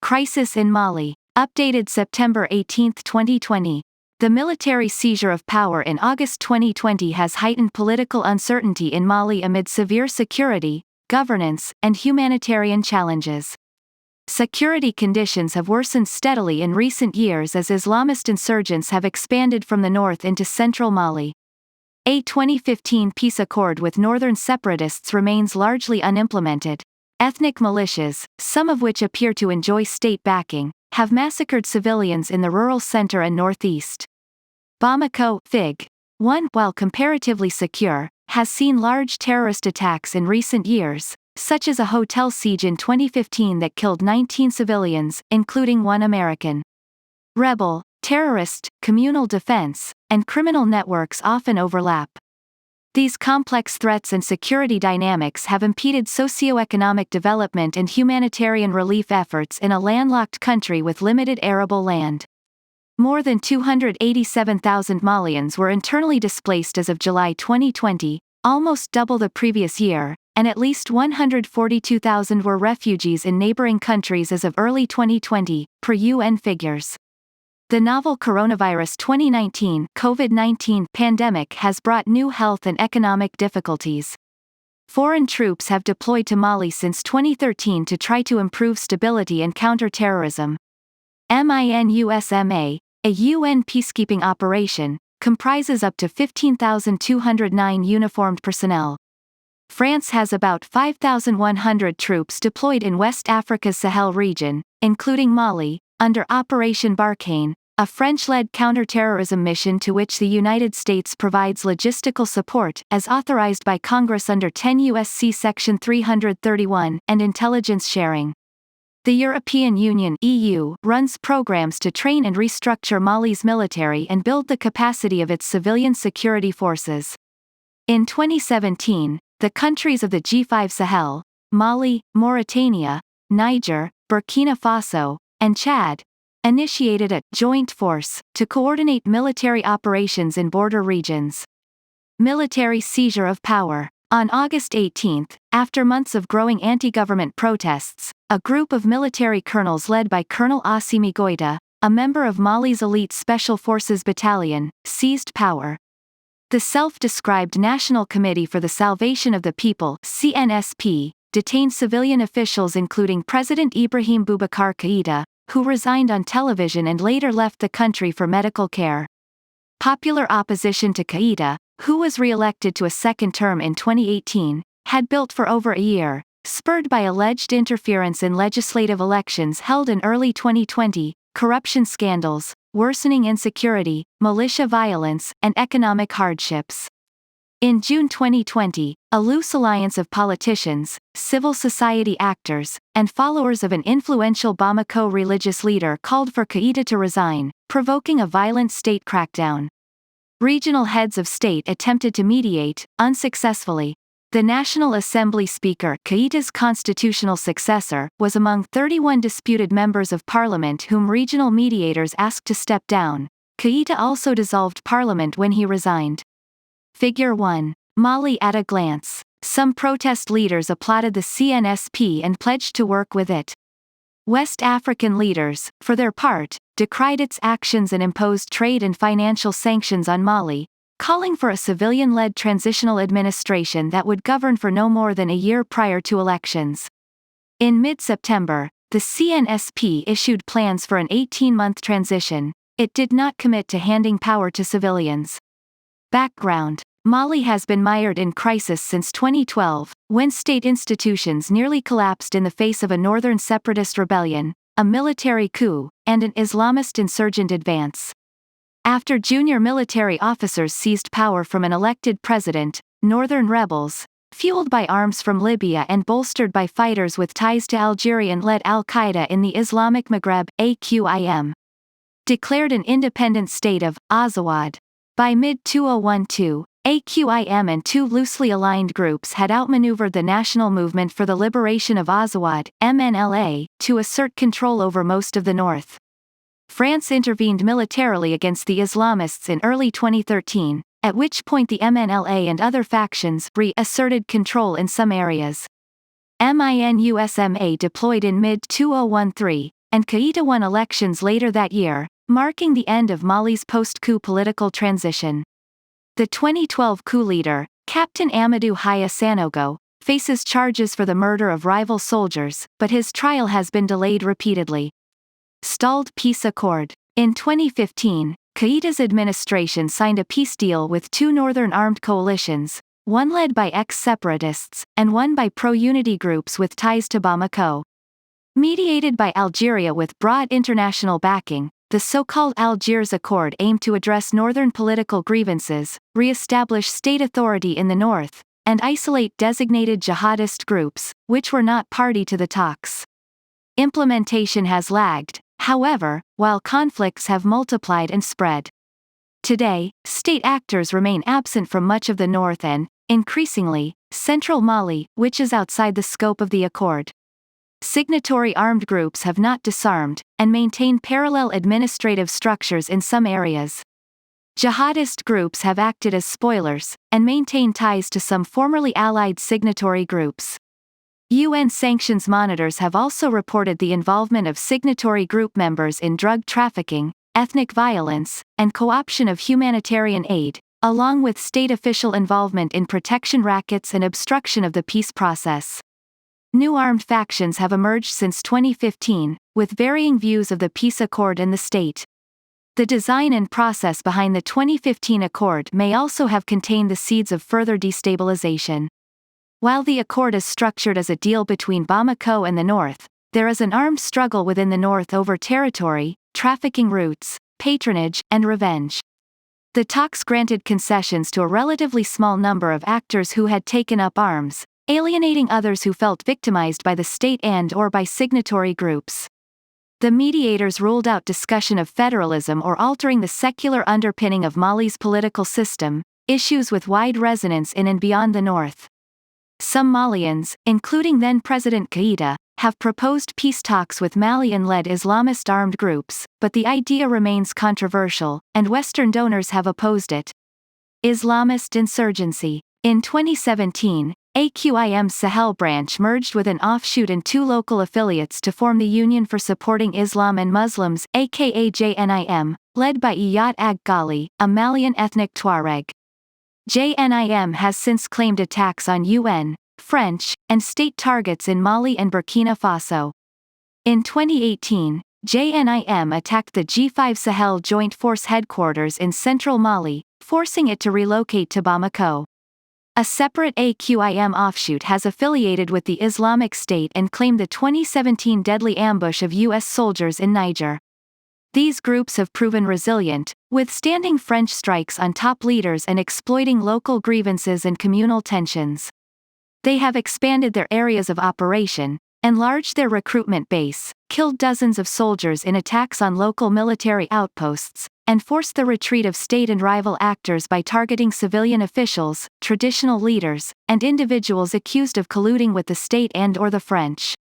Crisis in Mali. Updated September 18, 2020. The military seizure of power in August 2020 has heightened political uncertainty in Mali amid severe security, governance, and humanitarian challenges. Security conditions have worsened steadily in recent years as Islamist insurgents have expanded from the north into central Mali. A 2015 peace accord with northern separatists remains largely unimplemented. Ethnic militias, some of which appear to enjoy state backing, have massacred civilians in the rural center and northeast. Bamako, Fig. 1, while comparatively secure, has seen large terrorist attacks in recent years, such as a hotel siege in 2015 that killed 19 civilians, including one American. Rebel, terrorist, communal defense, and criminal networks often overlap. These complex threats and security dynamics have impeded socioeconomic development and humanitarian relief efforts in a landlocked country with limited arable land. More than 287,000 Malians were internally displaced as of July 2020, almost double the previous year, and at least 142,000 were refugees in neighboring countries as of early 2020, per UN figures. The novel coronavirus 2019 COVID-19 pandemic has brought new health and economic difficulties. Foreign troops have deployed to Mali since 2013 to try to improve stability and counter terrorism. MINUSMA, a UN peacekeeping operation, comprises up to 15,209 uniformed personnel. France has about 5,100 troops deployed in West Africa's Sahel region, including Mali, under Operation Barkhane, a French-led counter-terrorism mission to which the United States provides logistical support as authorized by Congress under 10 U.S.C. Section 331 and intelligence sharing. The European Union (EU) runs programs to train and restructure Mali's military and build the capacity of its civilian security forces. In 2017, the countries of the G5 Sahel, Mali, Mauritania, Niger, Burkina Faso, and Chad, initiated a joint force to coordinate military operations in border regions. Military seizure of power. On August 18, after months of growing anti-government protests, a group of military colonels led by Colonel Assimi Goïta, a member of Mali's elite Special Forces Battalion, seized power. The self-described National Committee for the Salvation of the People (CNSP) detained civilian officials including President Ibrahim Boubacar Keïta, who resigned on television and later left the country for medical care. Popular opposition to Keïta, who was re-elected to a second term in 2018, had built for over a year, spurred by alleged interference in legislative elections held in early 2020, corruption scandals, worsening insecurity, militia violence, and economic hardships. In June 2020, a loose alliance of politicians, civil society actors, and followers of an influential Bamako religious leader called for Keïta to resign, provoking a violent state crackdown. Regional heads of state attempted to mediate, unsuccessfully. The National Assembly Speaker, Keïta's constitutional successor, was among 31 disputed members of parliament whom regional mediators asked to step down. Keïta also dissolved parliament when he resigned. Figure 1. Mali at a glance. Some protest leaders applauded the CNSP and pledged to work with it. West African leaders, for their part, decried its actions and imposed trade and financial sanctions on Mali, calling for a civilian-led transitional administration that would govern for no more than a year prior to elections. In mid-September, the CNSP issued plans for an 18-month transition. It did not commit to handing power to civilians. Background. Mali has been mired in crisis since 2012, when state institutions nearly collapsed in the face of a northern separatist rebellion, a military coup, and an Islamist insurgent advance. After junior military officers seized power from an elected president, northern rebels, fueled by arms from Libya and bolstered by fighters with ties to Algerian-led Al-Qaeda in the Islamic Maghreb, AQIM, declared an independent state of Azawad. By mid-2012, AQIM and two loosely aligned groups had outmaneuvered the National Movement for the Liberation of Azawad, MNLA, to assert control over most of the north. France intervened militarily against the Islamists in early 2013, at which point the MNLA and other factions re-asserted control in some areas. MINUSMA deployed in mid-2013, and Keïta won elections later that year, marking the end of Mali's post-coup political transition. The 2012 coup leader, Captain Amadou Haya Sanogo, faces charges for the murder of rival soldiers, but his trial has been delayed repeatedly. Stalled peace accord. In 2015, Keïta's administration signed a peace deal with two northern armed coalitions, one led by ex-separatists, and one by pro-unity groups with ties to Bamako. Mediated by Algeria with broad international backing, the so-called Algiers Accord aimed to address northern political grievances, re-establish state authority in the north, and isolate designated jihadist groups, which were not party to the talks. Implementation has lagged, however, while conflicts have multiplied and spread. Today, state actors remain absent from much of the north and, increasingly, central Mali, which is outside the scope of the accord. Signatory armed groups have not disarmed, and maintain parallel administrative structures in some areas. Jihadist groups have acted as spoilers, and maintain ties to some formerly allied signatory groups. UN sanctions monitors have also reported the involvement of signatory group members in drug trafficking, ethnic violence, and co-option of humanitarian aid, along with state official involvement in protection rackets and obstruction of the peace process. New armed factions have emerged since 2015, with varying views of the peace accord and the state. The design and process behind the 2015 accord may also have contained the seeds of further destabilization. While the accord is structured as a deal between Bamako and the north, there is an armed struggle within the north over territory, trafficking routes, patronage, and revenge. The talks granted concessions to a relatively small number of actors who had taken up arms, alienating others who felt victimized by the state and/or by signatory groups. The mediators ruled out discussion of federalism or altering the secular underpinning of Mali's political system, issues with wide resonance in and beyond the north. Some Malians, including then-President Keïta, have proposed peace talks with Malian-led Islamist armed groups, but the idea remains controversial, and Western donors have opposed it. Islamist insurgency. In 2017, AQIM Sahel branch merged with an offshoot and two local affiliates to form the Union for Supporting Islam and Muslims, aka JNIM, led by Iyad Ag Ghali, a Malian ethnic Tuareg. JNIM has since claimed attacks on UN, French, and state targets in Mali and Burkina Faso. In 2018, JNIM attacked the G5 Sahel Joint Force headquarters in central Mali, forcing it to relocate to Bamako. A separate AQIM offshoot has affiliated with the Islamic State and claimed the 2017 deadly ambush of U.S. soldiers in Niger. These groups have proven resilient, withstanding French strikes on top leaders and exploiting local grievances and communal tensions. They have expanded their areas of operation, enlarged their recruitment base, killed dozens of soldiers in attacks on local military outposts, and forced the retreat of state and rival actors by targeting civilian officials, traditional leaders, and individuals accused of colluding with the state and/or the French.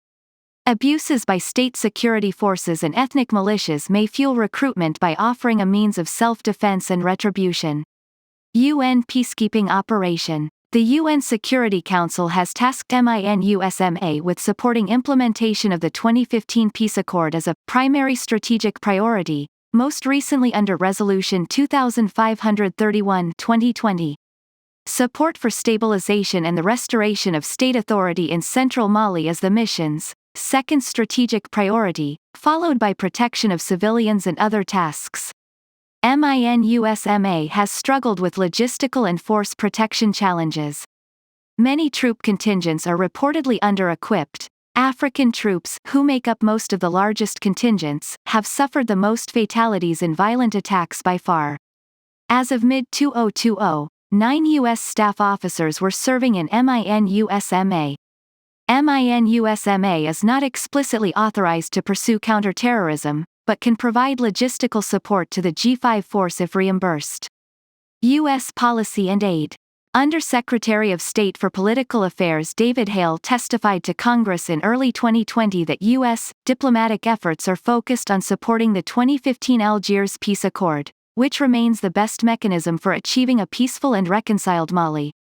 Abuses by state security forces and ethnic militias may fuel recruitment by offering a means of self-defense and retribution. UN peacekeeping operation. The UN Security Council has tasked MINUSMA with supporting implementation of the 2015 peace accord as a primary strategic priority, most recently under Resolution 2531/2020. Support for stabilization and the restoration of state authority in central Mali is the mission's second strategic priority, followed by protection of civilians and other tasks. MINUSMA has struggled with logistical and force protection challenges. Many troop contingents are reportedly under-equipped. African troops, who make up most of the largest contingents, have suffered the most fatalities in violent attacks by far. As of mid-2020, 9 U.S. staff officers were serving in MINUSMA. MINUSMA is not explicitly authorized to pursue counterterrorism, but can provide logistical support to the G5 force if reimbursed. U.S. policy and aid. Under-Secretary of State for Political Affairs David Hale testified to Congress in early 2020 that U.S. diplomatic efforts are focused on supporting the 2015 Algiers Peace Accord, which remains the best mechanism for achieving a peaceful and reconciled Mali.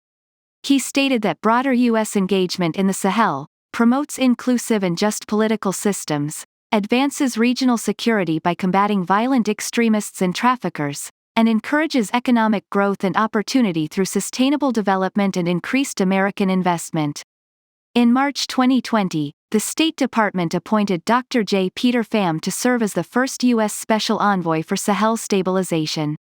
He stated that broader U.S. engagement in the Sahel promotes inclusive and just political systems, advances regional security by combating violent extremists and traffickers, and encourages economic growth and opportunity through sustainable development and increased American investment. In March 2020, the State Department appointed Dr. J. Peter Pham to serve as the first U.S. Special Envoy for Sahel Stabilization.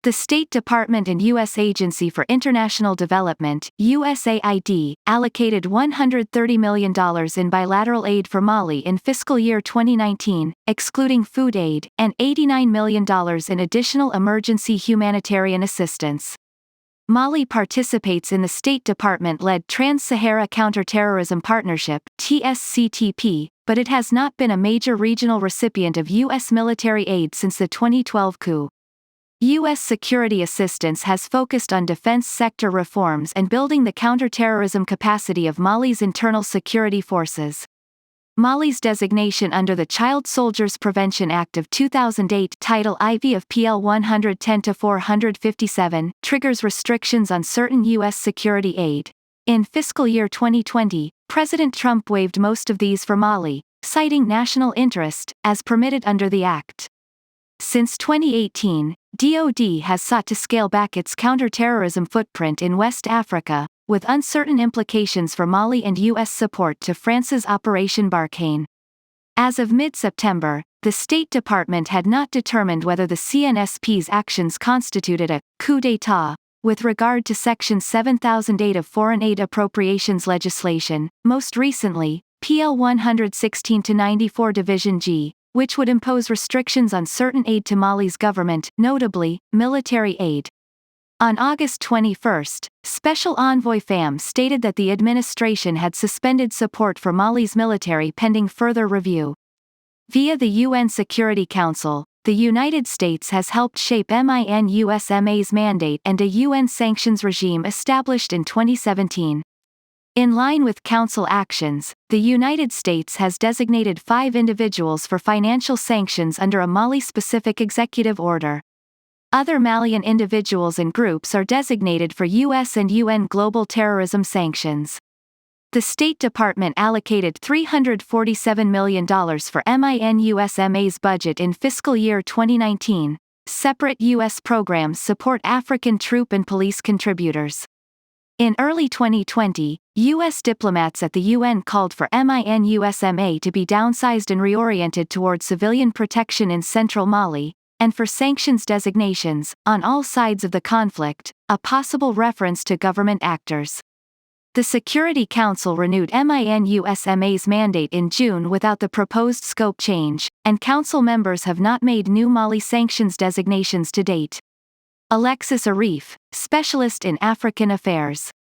The State Department and U.S. Agency for International Development (USAID) allocated $130 million in bilateral aid for Mali in fiscal year 2019, excluding food aid, and $89 million in additional emergency humanitarian assistance. Mali participates in the State Department-led Trans-Sahara Counterterrorism Partnership (TSCTP), but it has not been a major regional recipient of U.S. military aid since the 2012 coup. U.S. security assistance has focused on defense sector reforms and building the counterterrorism capacity of Mali's internal security forces. Mali's designation under the Child Soldiers Prevention Act of 2008 Title IV of PL 110-457 triggers restrictions on certain U.S. security aid. In fiscal year 2020, President Trump waived most of these for Mali, citing national interest, as permitted under the act. Since 2018, DoD has sought to scale back its counterterrorism footprint in West Africa, with uncertain implications for Mali and U.S. support to France's Operation Barkhane. As of mid-September, the State Department had not determined whether the CNSP's actions constituted a coup d'état. With regard to Section 7008 of Foreign Aid Appropriations legislation, most recently, PL 116-94 Division G, which would impose restrictions on certain aid to Mali's government, notably, military aid. On August 21, Special Envoy Pham stated that the administration had suspended support for Mali's military pending further review. Via the UN Security Council, the United States has helped shape MINUSMA's mandate and a UN sanctions regime established in 2017. In line with Council actions, the United States has designated 5 individuals for financial sanctions under a Mali-specific executive order. Other Malian individuals and groups are designated for U.S. and UN global terrorism sanctions. The State Department allocated $347 million for MINUSMA's budget in fiscal year 2019. Separate U.S. programs support African troop and police contributors. In early 2020, U.S. diplomats at the UN called for MINUSMA to be downsized and reoriented toward civilian protection in central Mali, and for sanctions designations, on all sides of the conflict, a possible reference to government actors. The Security Council renewed MINUSMA's mandate in June without the proposed scope change, and Council members have not made new Mali sanctions designations to date. Alexis Arif, specialist in African affairs.